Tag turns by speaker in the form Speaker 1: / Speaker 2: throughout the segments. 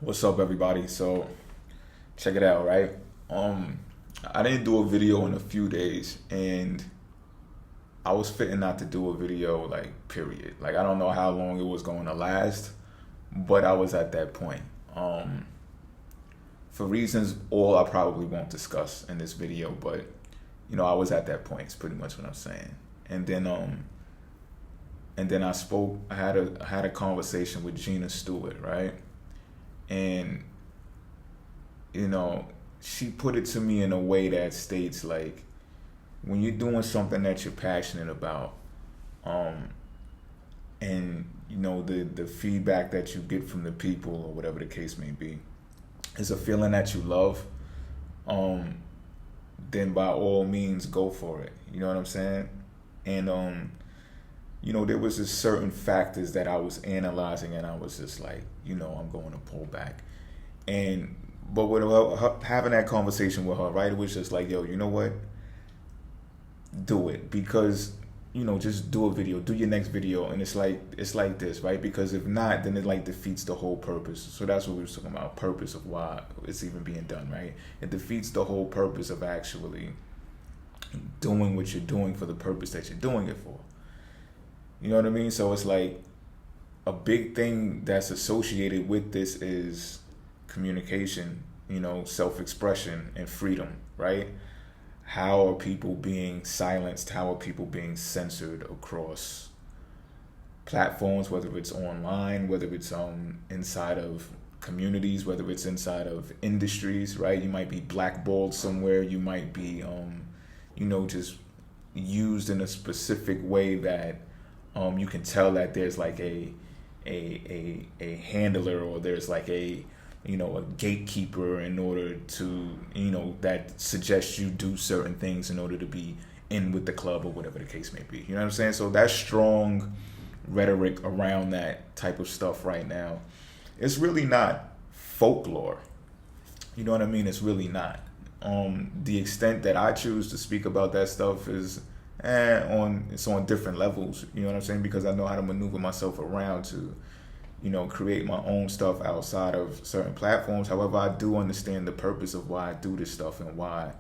Speaker 1: What's up, everybody? So, check it out, right? I didn't do a video in a few days, and I was fitting not to do a video, like, period. Like, I don't know how long it was going to last, but I was at that point. For reasons all I probably won't discuss in this video, but I was at that point. It's pretty much what I'm saying. And then I spoke. I had a conversation with Gina Stewart, right? And you know, she put it to me in a way that states like, when you're doing something that you're passionate about, um, and the feedback that you get from the people or whatever the case may be is a feeling that you love, um, then by all means go for it. You know what I'm saying? And there was just certain factors that I was analyzing, and I was just like, I'm going to pull back. And but with having that conversation with her, right, it was just like, yo, you know what? Do it, because just do a video, do your next video, and it's like this, right? Because if not, then it like defeats the whole purpose. So that's what we were talking about, purpose of why it's even being done, right? It defeats the whole purpose of actually doing what you're doing for the purpose that you're doing it for. You know what I mean? So it's like a big thing that's associated with this is communication, self-expression and freedom, right? How are people being silenced? How are people being censored across platforms, whether it's online, whether it's inside of communities, whether it's inside of industries, right? You might be blackballed somewhere. You might be, just used in a specific way that you can tell that there's like a handler, or there's like a gatekeeper in order to that suggests you do certain things in order to be in with the club or whatever the case may be. You know what I'm saying? So that strong rhetoric around that type of stuff right now, it's really not folklore. You know what I mean? It's really not. The extent that I choose to speak about that stuff is it's on different levels. You know what I'm saying? Because I know how to maneuver myself around to create my own stuff outside of certain platforms. However, I do understand the purpose of why I do this stuff and why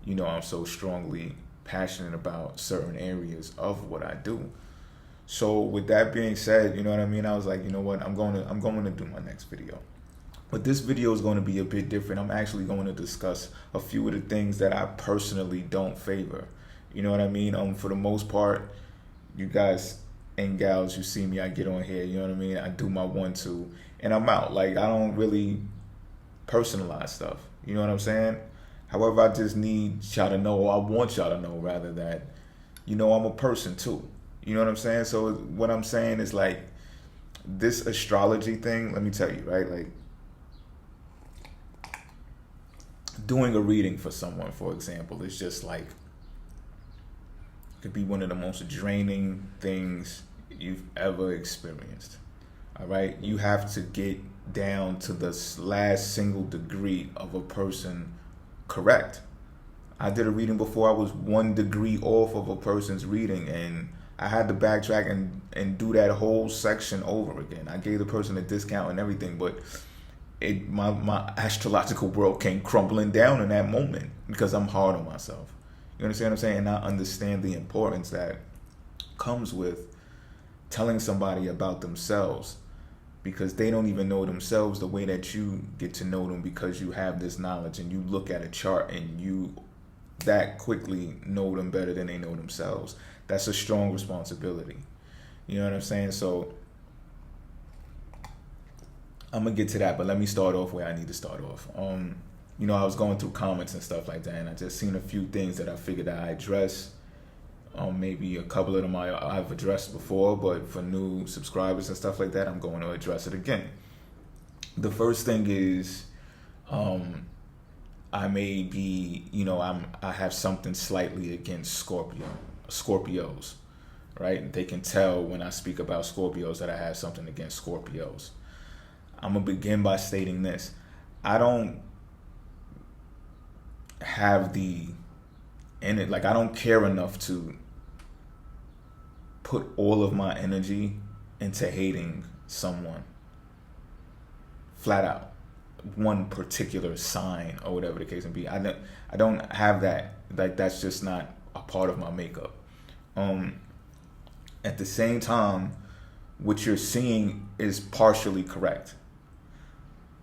Speaker 1: I'm so strongly passionate about certain areas of what I do. So with that being said, you know what I mean, I was like, you know what, I'm going to do my next video. But this video is going to be a bit different. I'm actually going to discuss a few of the things that I personally don't favor. You know what I mean? For the most part, you guys and gals, you see me, I get on here, you know what I mean? I do my 1-2 and I'm out. Like, I don't really personalize stuff. You know what I'm saying? However, I just need y'all to know, or I want y'all to know rather, that I'm a person too. You know what I'm saying? So what I'm saying is, like, this astrology thing, let me tell you, right? Like, doing a reading for someone, for example, is just like, could be one of the most draining things you've ever experienced. All right, you have to get down to the last single degree of a person correct. I did a reading before. I was 1 degree off of a person's reading, and I had to backtrack and do that whole section over again. I gave the person a discount and everything, but my astrological world came crumbling down in that moment because I'm hard on myself. You understand what I'm saying? And I understand the importance that comes with telling somebody about themselves, because they don't even know themselves the way that you get to know them, because you have this knowledge and you look at a chart and you that quickly know them better than they know themselves. That's a strong responsibility. You know what I'm saying? So I'm going to get to that, but let me start off where I need to start off. I was going through comments and stuff like that, and I just seen a few things that I figured I address. Maybe a couple of them I've addressed before, but for new subscribers and stuff like that, I'm going to address it again. The first thing is, I may be, I have something slightly against Scorpios, right? They can tell when I speak about Scorpios that I have something against Scorpios. I'm going to begin by stating this. I don't have I don't care enough to put all of my energy into hating someone. Flat out. one particular sign or whatever the case may be. I don't have that. Like, that's just not a part of my makeup. At the same time, what you're seeing is partially correct.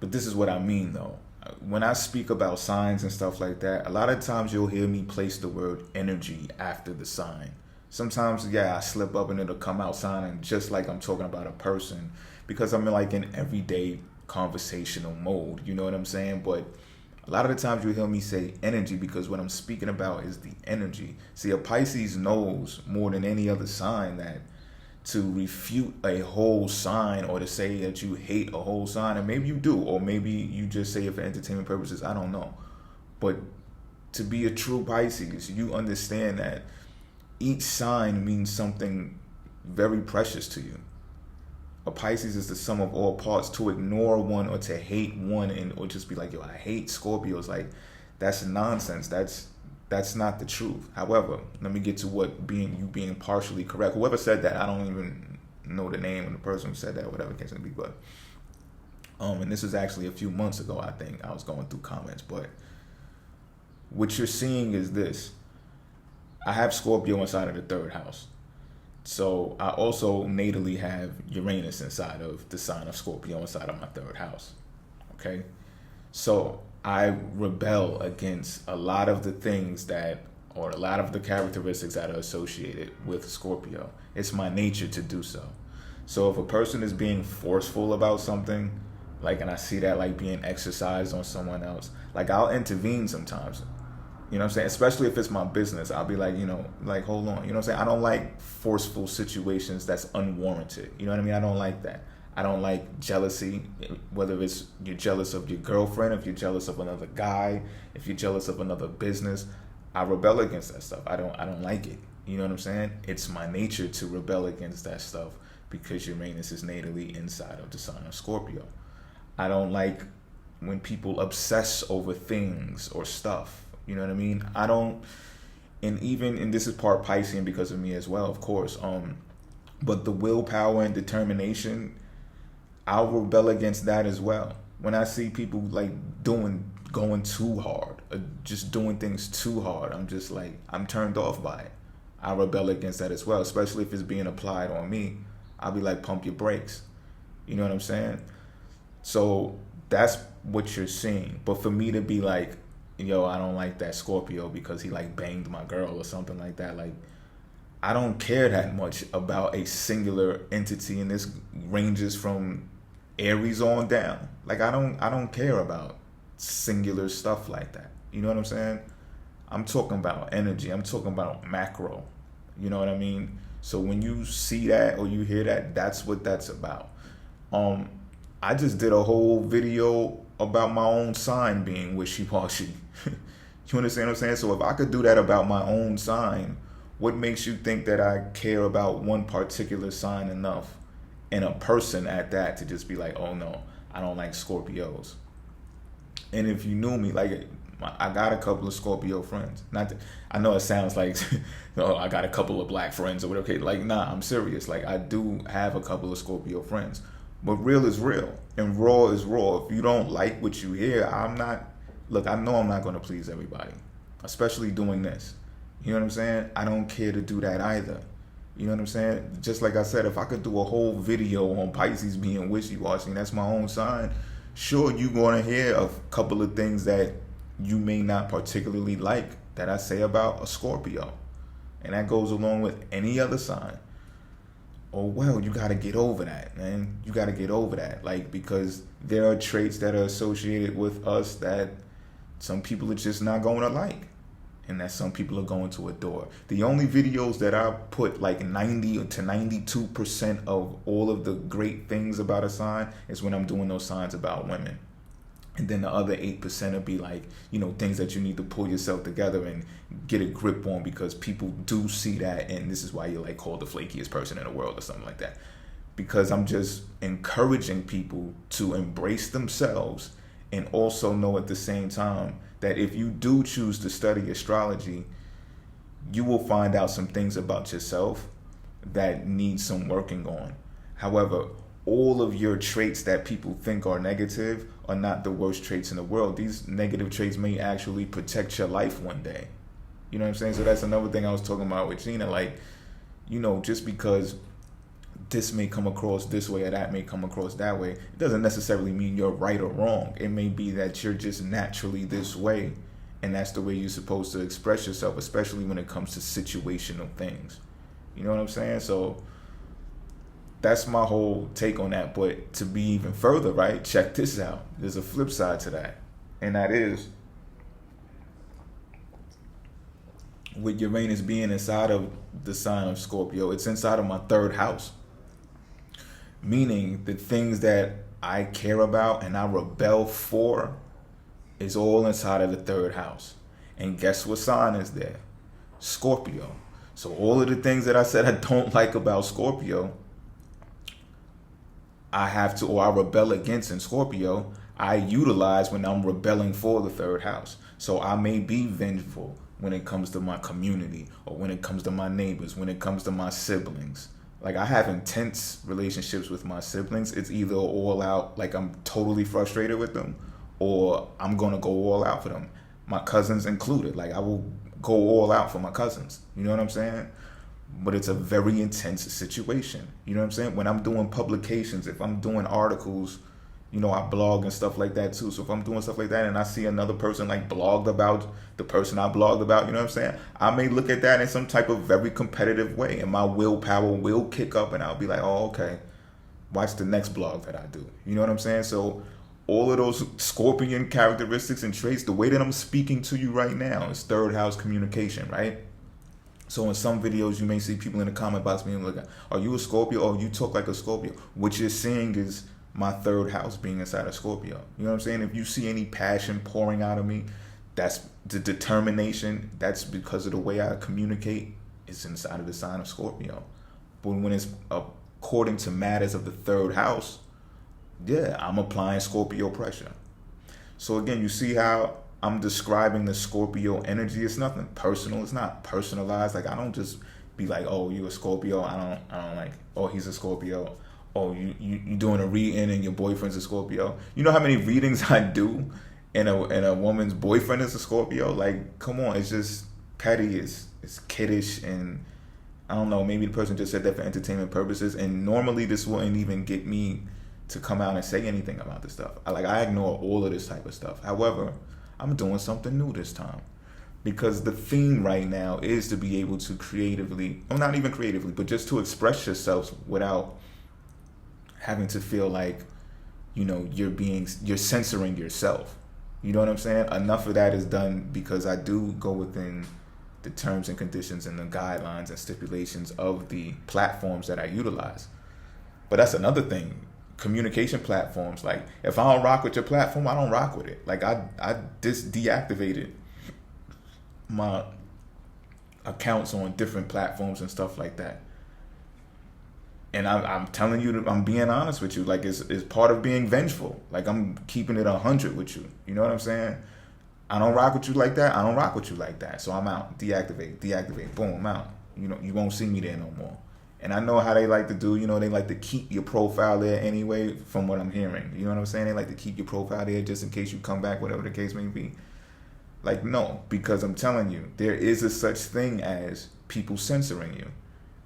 Speaker 1: But this is what I mean, though. When I speak about signs and stuff like that, a lot of times you'll hear me place the word energy after the sign. Sometimes, yeah, I slip up and it'll come out sounding just like I'm talking about a person, because I'm like in everyday conversational mode, you know what I'm saying? But a lot of the times you hear me say energy because what I'm speaking about is the energy. See, a Pisces knows more than any other sign that to refute a whole sign or to say that you hate a whole sign, and maybe you do, or maybe you just say it for entertainment purposes, I don't know. But to be a true Pisces, you understand that each sign means something very precious to you. A Pisces is the sum of all parts. To ignore one or to hate one or just be like, yo, I hate Scorpios, like, that's nonsense. That's not the truth. However, let me get to what being partially correct. Whoever said that, I don't even know the name of the person who said that, whatever it can be. But and this was actually a few months ago. I think I was going through comments, but what you're seeing is this. I have Scorpio inside of the third house. So I also natally have Uranus inside of the sign of Scorpio inside of my third house. Okay? So I rebel against a lot of the things that, or a lot of the characteristics that are associated with Scorpio. It's my nature to do so. So if a person is being forceful about something, like, and I see that like being exercised on someone else, like, I'll intervene sometimes. You know what I'm saying? Especially if it's my business, I'll be like, like, hold on. You know what I'm saying? I don't like forceful situations that's unwarranted. You know what I mean? I don't like that. I don't like jealousy, whether it's you're jealous of your girlfriend, if you're jealous of another guy, if you're jealous of another business. I rebel against that stuff. I don't like it. You know what I'm saying? It's my nature to rebel against that stuff because Uranus is natally inside of the sign of Scorpio. I don't like when people obsess over things or stuff. You know what I mean? I don't, and this is part Piscean because of me as well, of course. But the willpower and determination, I'll rebel against that as well. When I see people like going too hard, or just doing things too hard, I'm just like, I'm turned off by it. I rebel against that as well, especially if it's being applied on me. I'll be like, pump your brakes. You know what I'm saying? So that's what you're seeing. But for me to be like, yo, I don't like that Scorpio because he like banged my girl or something like that. Like, I don't care that much about a singular entity, and this ranges from Aries on down. Like, I don't care about singular stuff like that. You know what I'm saying? I'm talking about energy. I'm talking about macro. You know what I mean? So when you see that or you hear that, that's what that's about. I just did a whole video about my own sign being wishy-washy. You understand what I'm saying? So if I could do that about my own sign, what makes you think that I care about one particular sign enough, and a person at that, to just be like, oh no, I don't like Scorpios? And if you knew me, like, I got a couple of Scorpio friends. Not that, I know it sounds like, oh, I got a couple of black friends or whatever. Okay, like, nah, I'm serious. Like, I do have a couple of Scorpio friends. But real is real, and raw is raw. If you don't like what you hear, I know I'm not going to please everybody, especially doing this. You know what I'm saying? I don't care to do that either. You know what I'm saying? Just like I said, if I could do a whole video on Pisces being wishy-washy, and that's my own sign, sure, you're going to hear a couple of things that you may not particularly like that I say about a Scorpio. And that goes along with any other sign. Oh, well, you got to get over that, man. You got to get over that. Like, because there are traits that are associated with us that some people are just not going to like, and that some people are going to adore. The only videos that I put like 90 to 92% of all of the great things about a sign is when I'm doing those signs about women. And then the other 8% will be like, things that you need to pull yourself together and get a grip on, because people do see that, and this is why you're like called the flakiest person in the world or something like that. Because I'm just encouraging people to embrace themselves, and also know at the same time that if you do choose to study astrology, you will find out some things about yourself that need some working on. However, all of your traits that people think are negative are not the worst traits in the world. These negative traits may actually protect your life one day. You know what I'm saying? So that's another thing I was talking about with Gina. Like, you know, just because this may come across this way or that may come across that way, it doesn't necessarily mean you're right or wrong. It may be that you're just naturally this way, and that's the way you're supposed to express yourself, especially when it comes to situational things. You know what I'm saying? So that's my whole take on that. But to be even further, right, check this out. There's a flip side to that. And that is, with Uranus being inside of the sign of Scorpio, it's inside of my third house. Meaning the things that I care about and I rebel for is all inside of the third house. And guess what sign is there? Scorpio. So all of the things that I said I don't like about Scorpio, I have to, or I rebel against in Scorpio, I utilize when I'm rebelling for the third house. So I may be vengeful when it comes to my community, or when it comes to my neighbors, when it comes to my siblings. Like, I have intense relationships with my siblings. It's either all out, like I'm totally frustrated with them, or I'm going to go all out for them. My cousins included. Like, I will go all out for my cousins. You know what I'm saying? But it's a very intense situation. You know what I'm saying? When I'm doing publications, if I'm doing articles, you know, I blog and stuff like that too. So if I'm doing stuff like that and I see another person like blogged about the person I blogged about, you know what I'm saying? I may look at that in some type of very competitive way, and my willpower will kick up, and I'll be like, oh, okay, watch the next blog that I do. You know what I'm saying? So all of those Scorpion characteristics and traits, the way that I'm speaking to you right now is third house communication, right? So in some videos, you may see people in the comment box being like, are you a Scorpio? Oh, you talk like a Scorpio. What you're seeing is my third house being inside of Scorpio. You know what I'm saying? If you see any passion pouring out of me, that's the determination. That's because of the way I communicate. It's inside of the sign of Scorpio. But when it's according to matters of the third house, yeah, I'm applying Scorpio pressure. So again, you see how I'm describing the Scorpio energy. It's nothing personal. It's not personalized. Like, I don't just be like, oh, you a Scorpio. I don't like, oh, he's a Scorpio. Oh, you doing a reading and your boyfriend's a Scorpio. You know how many readings I do and a woman's boyfriend is a Scorpio? Like, come on, it's just petty, it's kiddish, and I don't know, maybe the person just said that for entertainment purposes, and normally this wouldn't even get me to come out and say anything about this stuff. I ignore all of this type of stuff. However, I'm doing something new this time, because the theme right now is to be able to creatively, well, not even creatively, but just to express yourself without having to feel like, you know, you're censoring yourself. You know what I'm saying? Enough of that is done because I do go within the terms and conditions and the guidelines and stipulations of the platforms that I utilize. But that's another thing. Communication platforms, like, if I don't rock with your platform, I don't rock with it. Like, I just deactivated my accounts on different platforms and stuff like that. And I'm telling you, I'm being honest with you. Like, it's part of being vengeful. Like, I'm keeping it 100 with you. You know what I'm saying? I don't rock with you like that. I don't rock with you like that. So I'm out. Deactivate. Boom, I'm out. You know, you won't see me there no more. And I know how they like to do. You know, they like to keep your profile there anyway, from what I'm hearing. You know what I'm saying? They like to keep your profile there just in case you come back, whatever the case may be. Like, no, because I'm telling you, there is a such thing as people censoring you.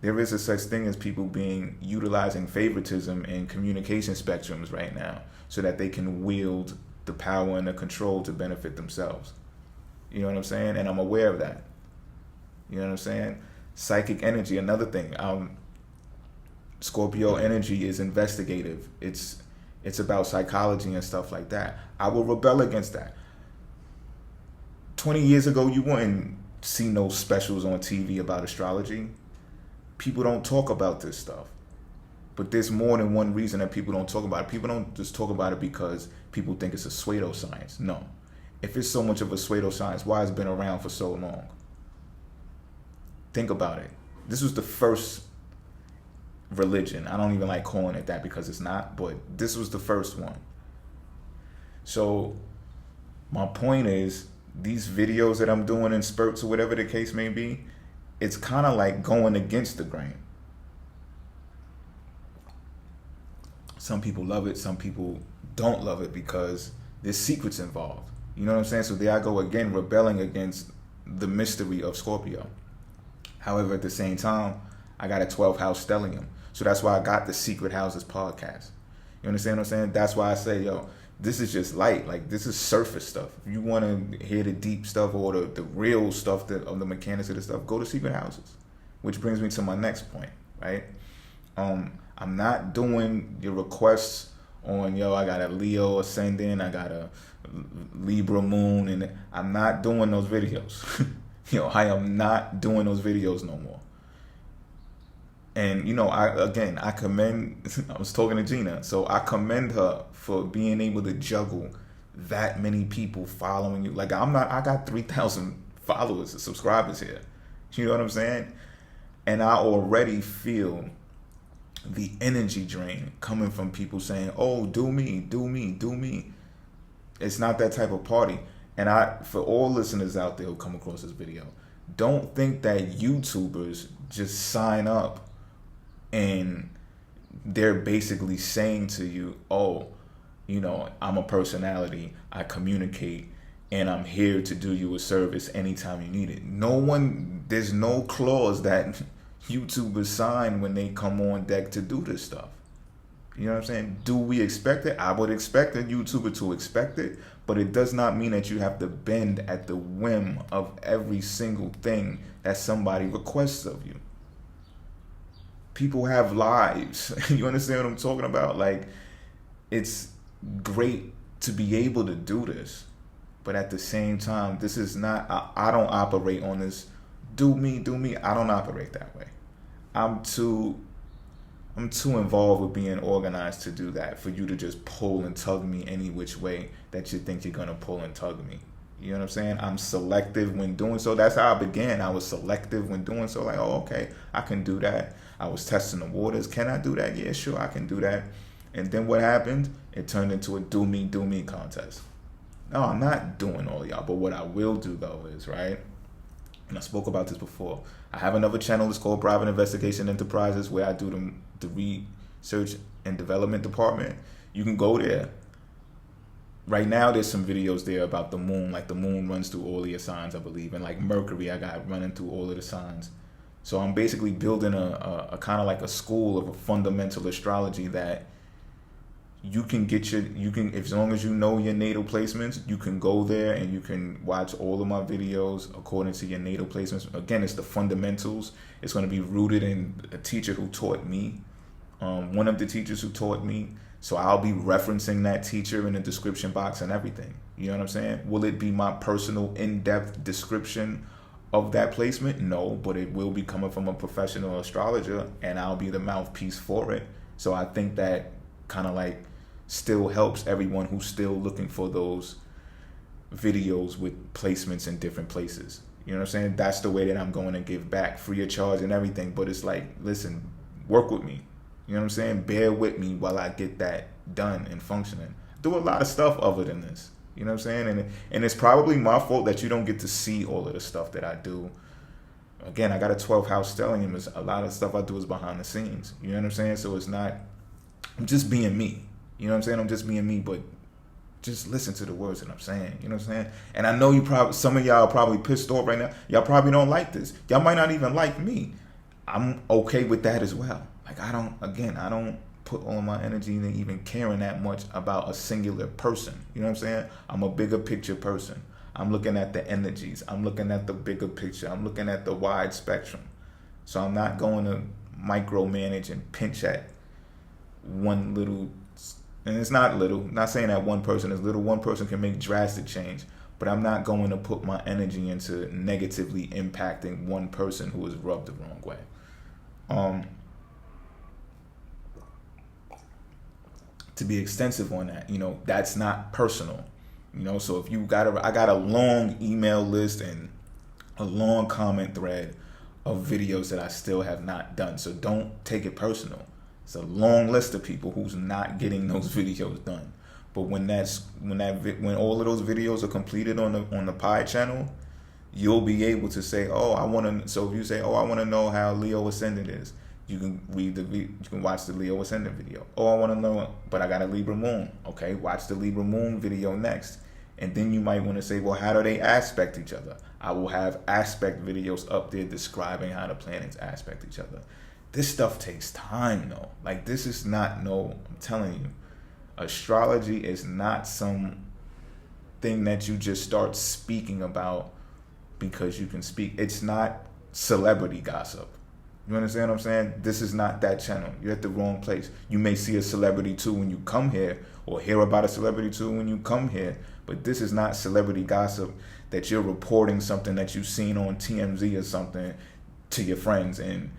Speaker 1: There is a such thing as people utilizing favoritism in communication spectrums right now so that they can wield the power and the control to benefit themselves. You know what I'm saying? And I'm aware of that. You know what I'm saying? Psychic energy, another thing. Scorpio energy is investigative. It's about psychology and stuff like that. I will rebel against that. 20 years ago, you wouldn't see no specials on TV about astrology. People don't talk about this stuff. But there's more than one reason that people don't talk about it. People don't just talk about it because people think it's a pseudoscience. No. If it's so much of a pseudoscience, why has it been around for so long? Think about it. This was the first religion. I don't even like calling it that because it's not, but this was the first one. So my point is, these videos that I'm doing in spurts or whatever the case may be, it's kind of like going against the grain. Some people love it, some people don't love it because there's secrets involved. You know what I'm saying? So there I go again, rebelling against the mystery of Scorpio. However, at the same time, I got a 12th house stellium. So that's why I got the Secret Houses podcast. You understand what I'm saying? That's why I say, yo, this is just light. Like, this is surface stuff. If you want to hear the deep stuff or the real stuff of the mechanics of the stuff, go to Secret Houses. Which brings me to my next point, right? I'm not doing your requests on, yo, I got a Leo ascendant, I got a Libra moon, and I'm not doing those videos. Yo, I am not doing those videos no more. And, you know, I commend, I was talking to Gina, so I commend her for being able to juggle that many people following you. Like, I got 3,000 followers, subscribers here. You know what I'm saying? And I already feel the energy drain coming from people saying, oh, do me, do me, do me. It's not that type of party. And for all listeners out there who come across this video, don't think that YouTubers just sign up and they're basically saying to you, oh, you know, I'm a personality, I communicate, and I'm here to do you a service anytime you need it. There's no clause that YouTubers sign when they come on deck to do this stuff. You know what I'm saying? Do we expect it? I would expect a YouTuber to expect it, but it does not mean that you have to bend at the whim of every single thing that somebody requests of you. People have lives. You understand what I'm talking about? Like, it's great to be able to do this, but at the same time, this is not, I don't operate on this do me. I don't operate that way. I'm too involved with being organized to do that, for you to just pull and tug me any which way that you think you're gonna pull and tug me. You know what I'm saying? I'm selective when doing so. That's how I began. I was selective when doing so. Like, oh, okay, I can do that. I was testing the waters. Can I do that? Yeah, sure, I can do that. And then what happened? It turned into a do me contest. No, I'm not doing all y'all. But what I will do, though, is, right, and I spoke about this before, I have another channel. It's called Private Investigation Enterprises, where I do the research and development department. You can go there. Right now, there's some videos there about the moon. Like, the moon runs through all of your signs, I believe. And like Mercury, I got running through all of the signs. So I'm basically building a kind of like a school of a fundamental astrology that you can as long as you know your natal placements, you can go there and you can watch all of my videos according to your natal placements. Again, it's the fundamentals. It's going to be rooted in a teacher who taught me, one of the teachers who taught me. So I'll be referencing that teacher in the description box and everything. You know what I'm saying? Will it be my personal in-depth description of that placement? No, but it will be coming from a professional astrologer, and I'll be the mouthpiece for it. So I think that kind of like still helps everyone who's still looking for those videos with placements in different places. You know what I'm saying? That's the way that I'm going to give back, free of charge and everything. But it's like, listen, work with me. You know what I'm saying? Bear with me while I get that done and functioning. Do a lot of stuff other than this. You know what I'm saying? And it's probably my fault that you don't get to see all of the stuff that I do. Again, I got a 12th house stellium. A lot of stuff I do is behind the scenes. You know what I'm saying? So it's not, I'm just being me. You know what I'm saying? I'm just being me, but just listen to the words that I'm saying. You know what I'm saying? And I know some of y'all are probably pissed off right now. Y'all probably don't like this. Y'all might not even like me. I'm okay with that as well. Like, I don't put all my energy into even caring that much about a singular person. You know what I'm saying? I'm a bigger picture person. I'm looking at the energies. I'm looking at the bigger picture. I'm looking at the wide spectrum. So I'm not going to micromanage and pinch at one little, and it's not little, not saying that one person is little. One person can make drastic change, but I'm not going to put my energy into negatively impacting one person who is rubbed the wrong way. To be extensive on that, that's not personal. So if I got a long email list and a long comment thread of videos that I still have not done. So don't take it personal. It's a long list of people who's not getting those videos done. But when all of those videos are completed on the Pi channel, you'll be able to say, so if you say, I want to know how Leo ascendant is, You can watch the Leo Ascendant video. Oh, I want to know, but I got a Libra Moon. Okay, watch the Libra Moon video next. And then you might want to say, well, how do they aspect each other? I will have aspect videos up there describing how the planets aspect each other. This stuff takes time, though. Like, this is not, I'm telling you, astrology is not some thing that you just start speaking about because you can speak. It's not celebrity gossip. You understand what I'm saying? This is not that channel. You're at the wrong place. You may see a celebrity too when you come here, or hear about a celebrity too when you come here, but this is not celebrity gossip that you're reporting something that you've seen on TMZ or something to your friends and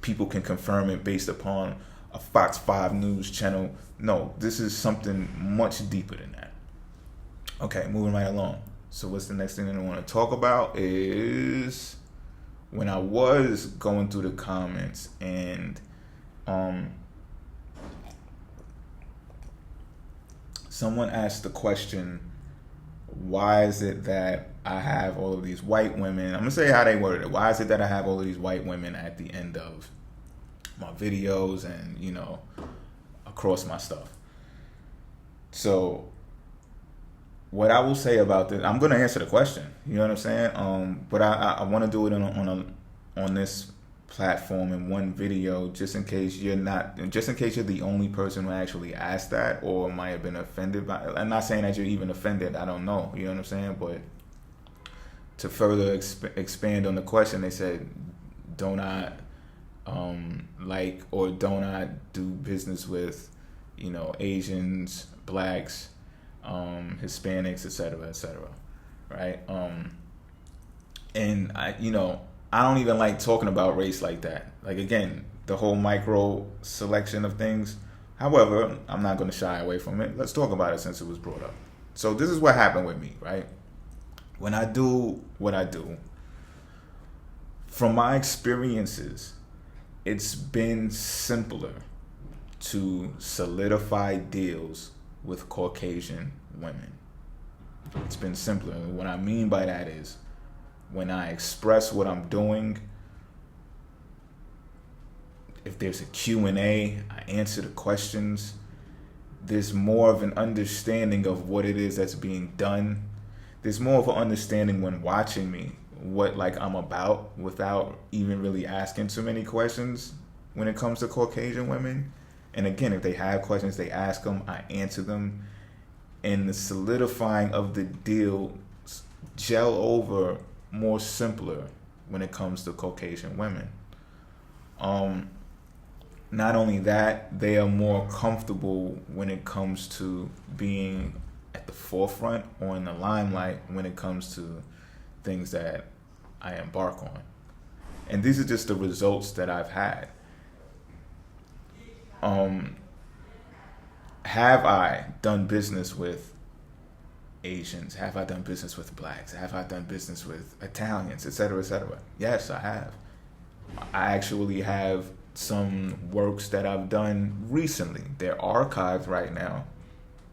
Speaker 1: people can confirm it based upon a Fox 5 News channel. No, this is something much deeper than that. Okay, moving right along. So what's the next thing that I want to talk about is when I was going through the comments and someone asked the question, why is it that I have all of these white women? I'm going to say how they worded it. Why is it that I have all of these white women at the end of my videos and, across my stuff? So what I will say about this, I'm going to answer the question. You know what I'm saying? But I want to do it on this platform in one video, just in case you're the only person who actually asked that or might have been offended by it. I'm not saying that you're even offended. I don't know. You know what I'm saying? But to further expand on the question, they said, don't I like or don't I do business with, Asians, blacks, Hispanics, etc., right? And I don't even like talking about race like that. Like, again, the whole micro selection of things. However, I'm not going to shy away from it. Let's talk about it since it was brought up. So this is what happened with me, right? When I do what I do, from my experiences, it's been simpler to solidify deals with Caucasian women. It's been simpler. And what I mean by that is when I express what I'm doing, if there's a Q&A, I answer the questions. There's more of an understanding of what it is that's being done. There's more of an understanding when watching me what I'm about without even really asking too many questions when it comes to Caucasian women. And again, if they have questions, they ask them, I answer them. And the solidifying of the deal gel over more simpler when it comes to Caucasian women. Not only that, they are more comfortable when it comes to being at the forefront or in the limelight when it comes to things that I embark on. And these are just the results that I've had. Have I done business with Asians? Have I done business with blacks? Have I done business with Italians, etc., etc.? Yes, I have. I actually have some works that I've done recently. They're archived right now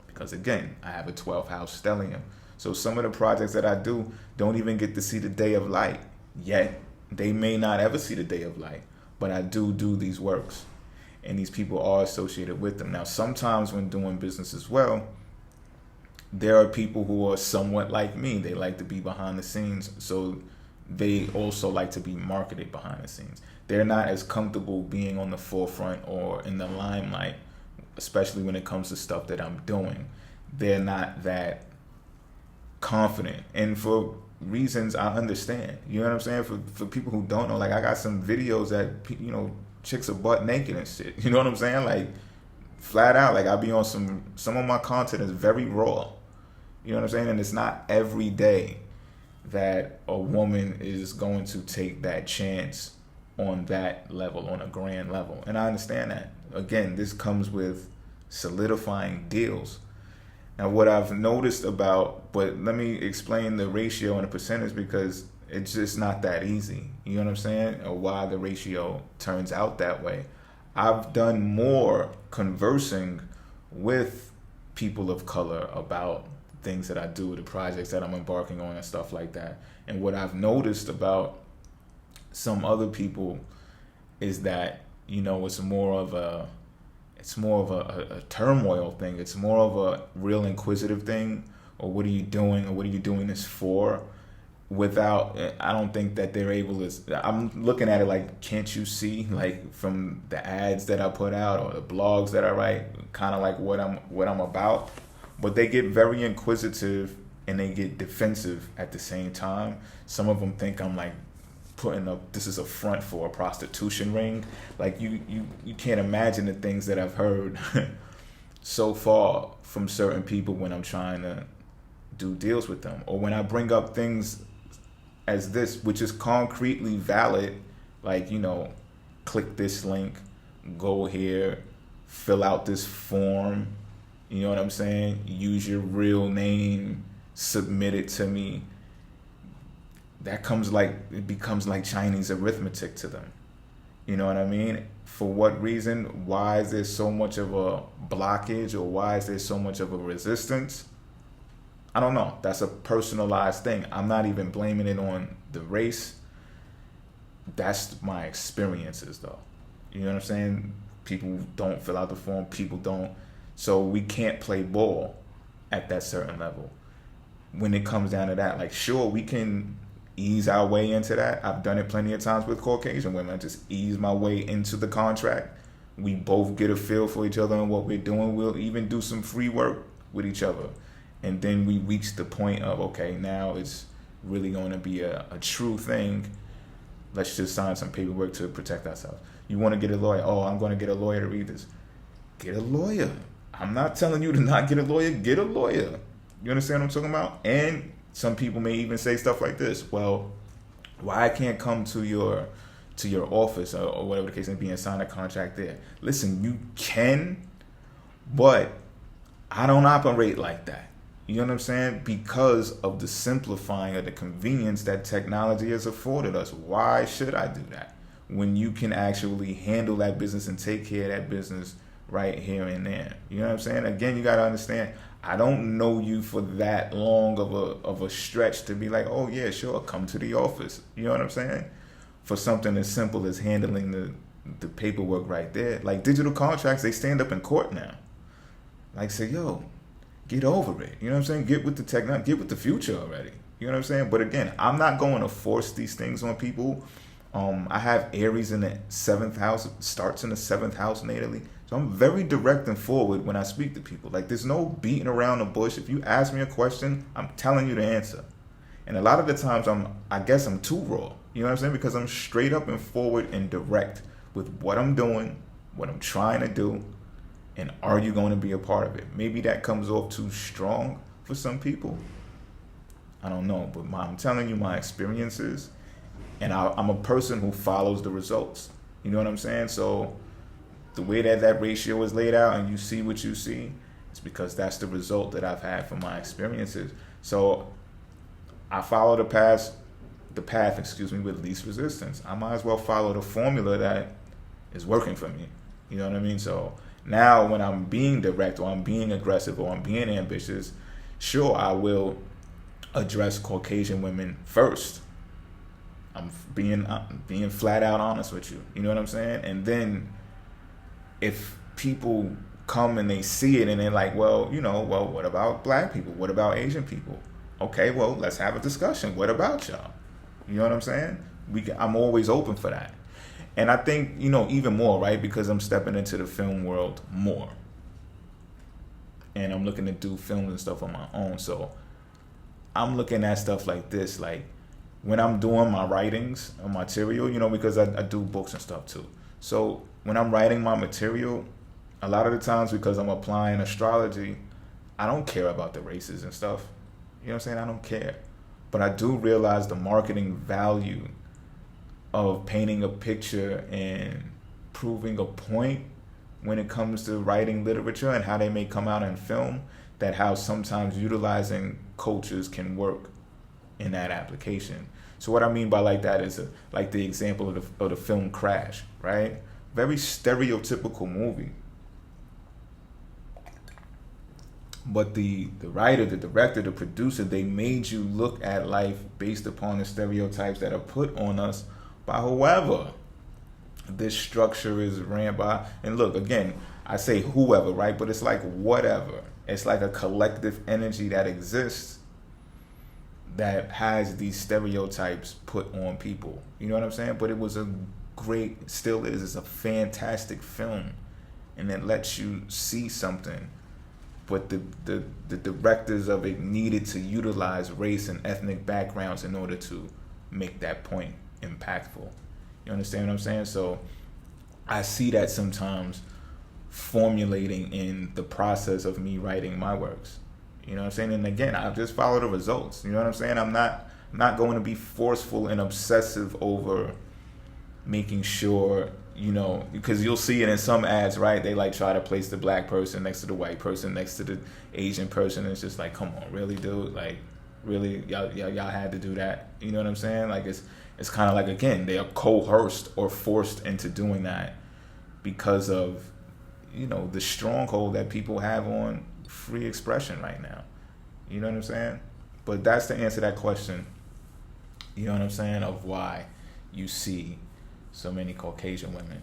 Speaker 1: because, again, I have a 12th house stellium. So some of the projects that I do don't even get to see the day of light yet. They may not ever see the day of light, but I do these works. And these people are associated with them. Now, sometimes when doing business as well, there are people who are somewhat like me. They like to be behind the scenes, so they also like to be marketed behind the scenes. They're not as comfortable being on the forefront or in the limelight, especially when it comes to stuff that I'm doing. They're not that confident. And for reasons I understand. You know what I'm saying? For people who don't know, I got some videos that, chicks are butt naked and shit. You know what I'm saying? Flat out. I'll be on some of my content is very raw. You know what I'm saying? And it's not every day that a woman is going to take that chance on that level, on a grand level. And I understand that. Again, this comes with solidifying deals. Now, what I've noticed but let me explain the ratio and the percentage because it's just not that easy. You know what I'm saying? Or why the ratio turns out that way. I've done more conversing with people of color about things that I do, the projects that I'm embarking on and stuff like that. And what I've noticed about some other people is that it's more of a turmoil thing. It's more of a real inquisitive thing. Or what are you doing? Or what are you doing this for? I don't think that they're able to. I'm looking at it like, can't you see, like, from the ads that I put out or the blogs that I write, kind of like what I'm about. But they get very inquisitive and they get defensive at the same time. Some of them think I'm like putting up, this is a front for a prostitution ring. Like, you can't imagine the things that I've heard so far from certain people when I'm trying to do deals with them, or when I bring up things as this, which is concretely valid, like, click this link, go here, fill out this form, you know what I'm saying? Use your real name, submit it to me. It becomes like Chinese arithmetic to them. You know what I mean? For what reason? Why is there so much of a blockage, or why is there so much of a resistance? I don't know. That's a personalized thing. I'm not even blaming it on the race. That's my experiences, though. You know what I'm saying? People don't fill out the form. People don't. So we can't play ball at that certain level. When it comes down to that, like, sure, we can ease our way into that. I've done it plenty of times with Caucasian women. I just ease my way into the contract. We both get a feel for each other and what we're doing. We'll even do some free work with each other. And then we reach the point of, okay, now it's really going to be a true thing. Let's just sign some paperwork to protect ourselves. You want to get a lawyer? Oh, I'm going to get a lawyer to read this. Get a lawyer. I'm not telling you to not get a lawyer. Get a lawyer. You understand what I'm talking about? And some people may even say stuff like this. Well, why I can't come to your office or whatever the case may be and sign a contract there? Listen, you can, but I don't operate like that. You know what I'm saying? Because of the simplifying of the convenience that technology has afforded us. Why should I do that when you can actually handle that business and take care of that business right here and there? You know what I'm saying? Again, you got to understand, I don't know you for that long of a stretch to be like, oh yeah, sure, come to the office. You know what I'm saying? For something as simple as handling the paperwork right there. Like digital contracts, they stand up in court now. Like, say, yo, get over it. You know what I'm saying? Get with the technology. Get with the future already. You know what I'm saying? But again, I'm not going to force these things on people. I have Aries in the 7th house, starts in the 7th house natally. So I'm very direct and forward when I speak to people. Like, there's no beating around the bush. If you ask me a question, I'm telling you the answer. And a lot of the times I guess I'm too raw. You know what I'm saying? Because I'm straight up and forward and direct with what I'm doing, what I'm trying to do. And are you going to be a part of it? Maybe that comes off too strong for some people. I don't know. But I'm telling you my experiences. And I'm a person who follows the results. You know what I'm saying? So the way that ratio is laid out and you see what you see, it's because that's the result that I've had from my experiences. So I follow the path, with least resistance. I might as well follow the formula that is working for me. You know what I mean? So now when I'm being direct or I'm being aggressive or I'm being ambitious, sure, I will address Caucasian women first. I'm being flat out honest with you. You know what I'm saying? And then if people come and they see it and they're like, well, what about black people? What about Asian people? Okay, well, let's have a discussion. What about y'all? You know what I'm saying? I'm always open for that. And I think, even more, right? Because I'm stepping into the film world more. And I'm looking to do films and stuff on my own. So I'm looking at stuff like this, like when I'm doing my writings or material, because I do books and stuff too. So when I'm writing my material, a lot of the times because I'm applying astrology, I don't care about the races and stuff. You know what I'm saying? I don't care. But I do realize the marketing value of painting a picture and proving a point when it comes to writing literature and how they may come out in film, that how sometimes utilizing cultures can work in that application. So what I mean by like that is like the example of the film Crash, right? Very stereotypical movie. But the writer, the director, the producer, they made you look at life based upon the stereotypes that are put on us by whoever. this structure is ran by, and look, again, I say whoever, right? But it's like whatever. It's like a collective energy that exists that has these stereotypes put on people. You know what I'm saying? But it was a great, still is, it's a fantastic film. And it lets you see something. But the directors of it needed to utilize race and ethnic backgrounds in order to make that point impactful. You understand what I'm saying? So I see that sometimes formulating in the process of me writing my works. You know what I'm saying? And again, I just follow the results. You know what I'm saying? I'm not going to be forceful and obsessive over making sure, you know, because you'll see it in some ads, right? They like try to place the black person next to the white person, next to the Asian person. And it's just like, come on, really, dude? Like, really, y'all had to do that? You know what I'm saying? Like, it's kind of like, again, they are coerced or forced into doing that because of, you know, the stronghold that people have on free expression right now. You know what I'm saying? But that's to answer that question, you know what I'm saying, of why you see so many Caucasian women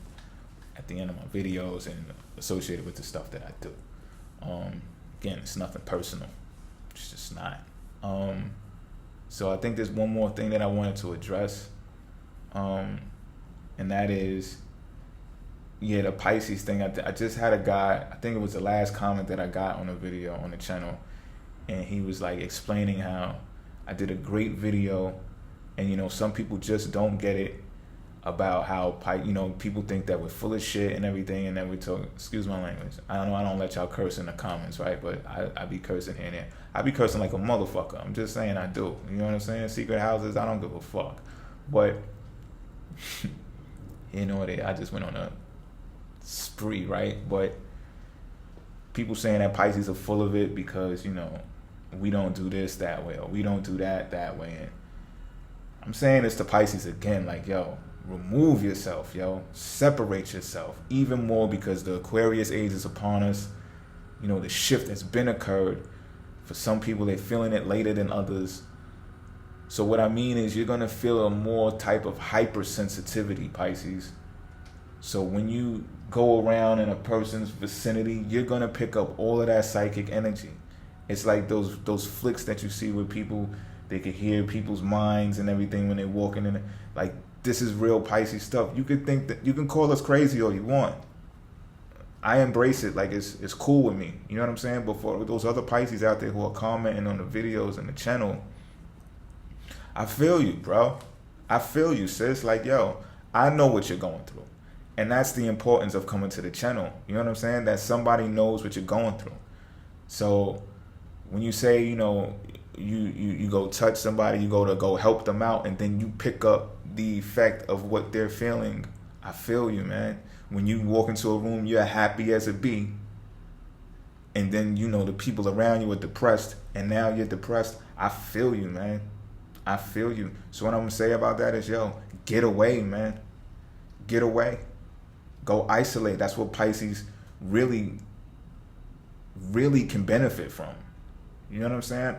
Speaker 1: at the end of my videos and associated with the stuff that I do. Again, it's nothing personal. It's just not. So I think there's one more thing that I wanted to address, and that is, the Pisces thing. I just had a guy, I think it was the last comment that I got on a video on the channel, and he was like explaining how I did a great video, and you know, some people just don't get it about how, you know, people think that we're full of shit and everything, and then we talk, excuse my language, I know I don't let y'all curse in the comments, right? But I be cursing here and there. I be cursing like a motherfucker. I'm just saying I do. You know what I'm saying? Secret houses, I don't give a fuck. But you know what? I just went on a spree, right? But people saying that Pisces are full of it because, you know, we don't do this that way, or we don't do that way. And I'm saying this to Pisces again, like, yo, remove yourself, yo. Separate yourself even more, because the Aquarius age is upon us. You know, the shift has been occurred. For some people, they're feeling it later than others. So what I mean is, you're going to feel a more type of hypersensitivity, Pisces. So when you go around in a person's vicinity, you're going to pick up all of that psychic energy. It's like those flicks that you see where people, they can hear people's minds and everything when they're walking in. Like, this is real Pisces stuff. You could think that, you can call us crazy all you want. I embrace it. Like, it's cool with me. You know what I'm saying? But for those other Pisces out there who are commenting on the videos and the channel, I feel you, bro. I feel you, sis. Like, yo, I know what you're going through. And that's the importance of coming to the channel. You know what I'm saying? That somebody knows what you're going through. So when you say, you know, you go touch somebody, you go help them out, and then you pick up the effect of what they're feeling, I feel you, man. When you walk into a room, you're happy as a bee, and then, you know, the people around you are depressed, and now you're depressed. I feel you, man. I feel you. So what I'm gonna say about that is, yo, get away, man. Get away. Go isolate. That's what Pisces really can benefit from. You know what I'm saying?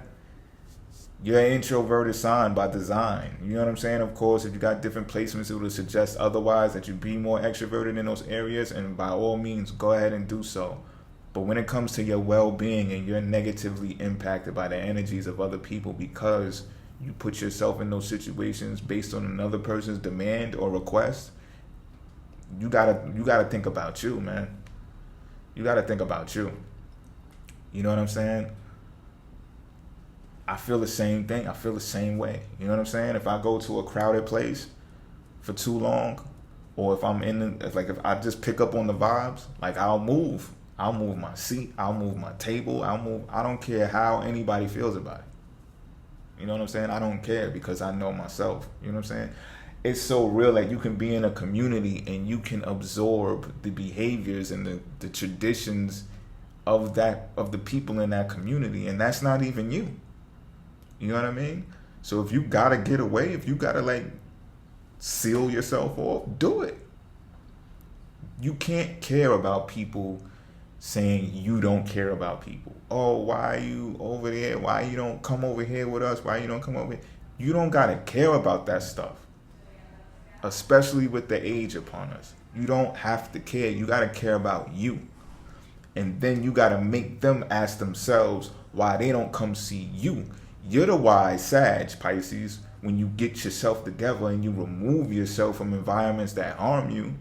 Speaker 1: You're an introverted sign by design. You know what I'm saying? Of course, if you got different placements, it would suggest otherwise, that you be more extroverted in those areas, and by all means, go ahead and do so. But when it comes to your well-being and you're negatively impacted by the energies of other people because you put yourself in those situations based on another person's demand or request, you gotta think about you, man. You gotta think about you. You know what I'm saying? I feel the same thing. I feel the same way. You know what I'm saying? If I go to a crowded place for too long, or if I'm if I just pick up on the vibes, like, I'll move my seat, I'll move my table, I don't care how anybody feels about it. You know what I'm saying? I don't care, because I know myself. You know what I'm saying? It's so real. Like, you can be in a community and you can absorb the behaviors and the traditions of the people in that community, and that's not even you. You know what I mean? So if you gotta get away, if you gotta, like, seal yourself off, do it. You can't care about people saying you don't care about people. Oh, why are you over there? Why you don't come over here with us? Why you don't come over here? You don't gotta care about that stuff, especially with the age upon us. You don't have to care. You got to care about you. And then you got to make them ask themselves why they don't come see you. You're the wise Sag, Pisces, when you get yourself together and you remove yourself from environments that harm you.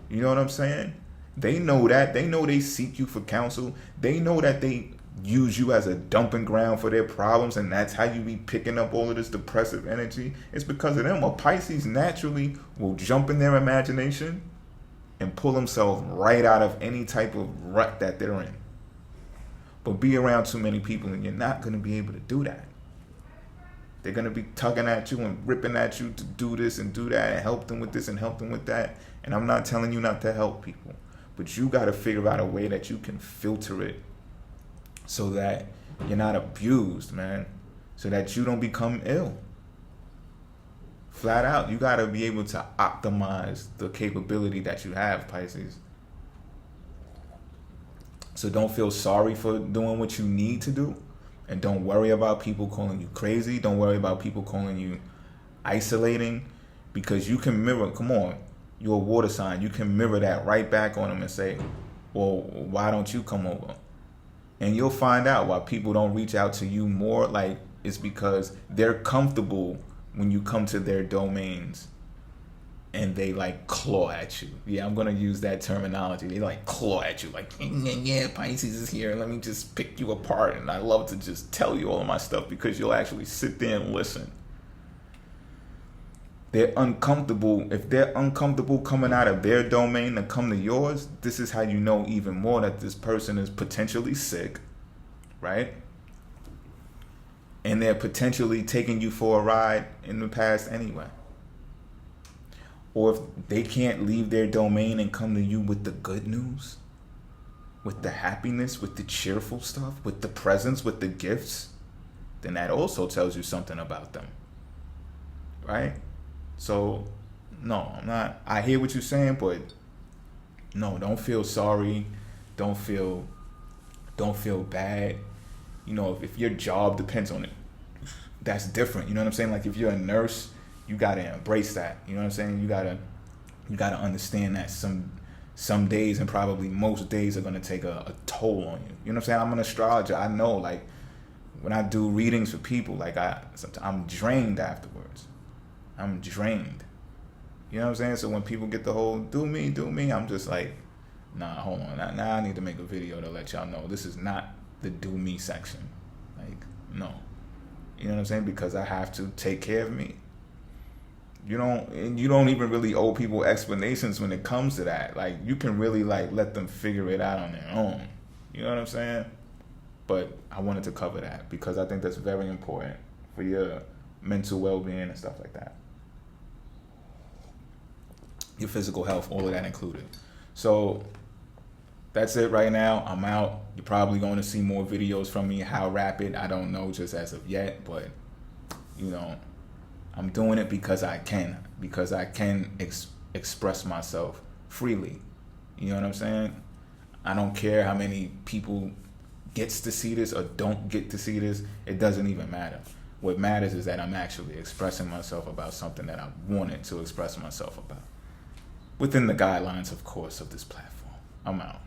Speaker 1: You know what I'm saying? They know that. They know they seek you for counsel. They know that they use you as a dumping ground for their problems, and that's how you be picking up all of this depressive energy. It's because of them. A Pisces naturally will jump in their imagination and pull themselves right out of any type of rut that they're in. But be around too many people and you're not going to be able to do that. They're going to be tugging at you and ripping at you to do this and do that and help them with this and help them with that. And I'm not telling you not to help people, but you got to figure out a way that you can filter it so that you're not abused, man, so that you don't become ill. Flat out, you got to be able to optimize the capability that you have, Pisces. So don't feel sorry for doing what you need to do. And don't worry about people calling you crazy. Don't worry about people calling you isolating, because you can mirror, come on, you're a water sign. You can mirror that right back on them and say, well, why don't you come over? And you'll find out why people don't reach out to you more. Like, it's because they're comfortable when you come to their domains and they like claw at you. Yeah, I'm going to use that terminology. They like claw at you, like, yeah, Pisces is here. Let me just pick you apart. And I love to just tell you all of my stuff because you'll actually sit there and listen. They're uncomfortable. If they're uncomfortable coming out of their domain to come to yours, this is how you know even more that this person is potentially sick, right? And they're potentially taking you for a ride in the past anyway. Or if they can't leave their domain and come to you with the good news, with the happiness, with the cheerful stuff, with the presents, with the gifts, then that also tells you something about them, right? So, no, I'm not, I hear what you're saying, but no, don't feel sorry. Don't feel bad. You know, if your job depends on it, that's different. You know what I'm saying? Like, if you're a nurse, you gotta embrace that. You know what I'm saying? You gotta understand that some days and probably most days are gonna take a toll on you. You know what I'm saying? I'm an astrologer. I know, like, when I do readings for people, like, I'm drained afterwards. I'm drained. You know what I'm saying? So when people get the whole do me, I'm just like, nah, hold on. Now I need to make a video to let y'all know this is not the do me section. Like, no. You know what I'm saying? Because I have to take care of me. You don't even really owe people explanations when it comes to that. Like, you can really like let them figure it out on their own. You know what I'm saying? But I wanted to cover that because I think that's very important for your mental well-being and stuff like that. Your physical health, all of that included. So that's it right now. I'm out. You're probably going to see more videos from me. How rapid, I don't know just as of yet, but you know, I'm doing it because I can express myself freely. You know what I'm saying? I don't care how many people gets to see this or don't get to see this. It doesn't even matter. What matters is that I'm actually expressing myself about something that I wanted to express myself about. Within the guidelines, of course, of this platform. I'm out.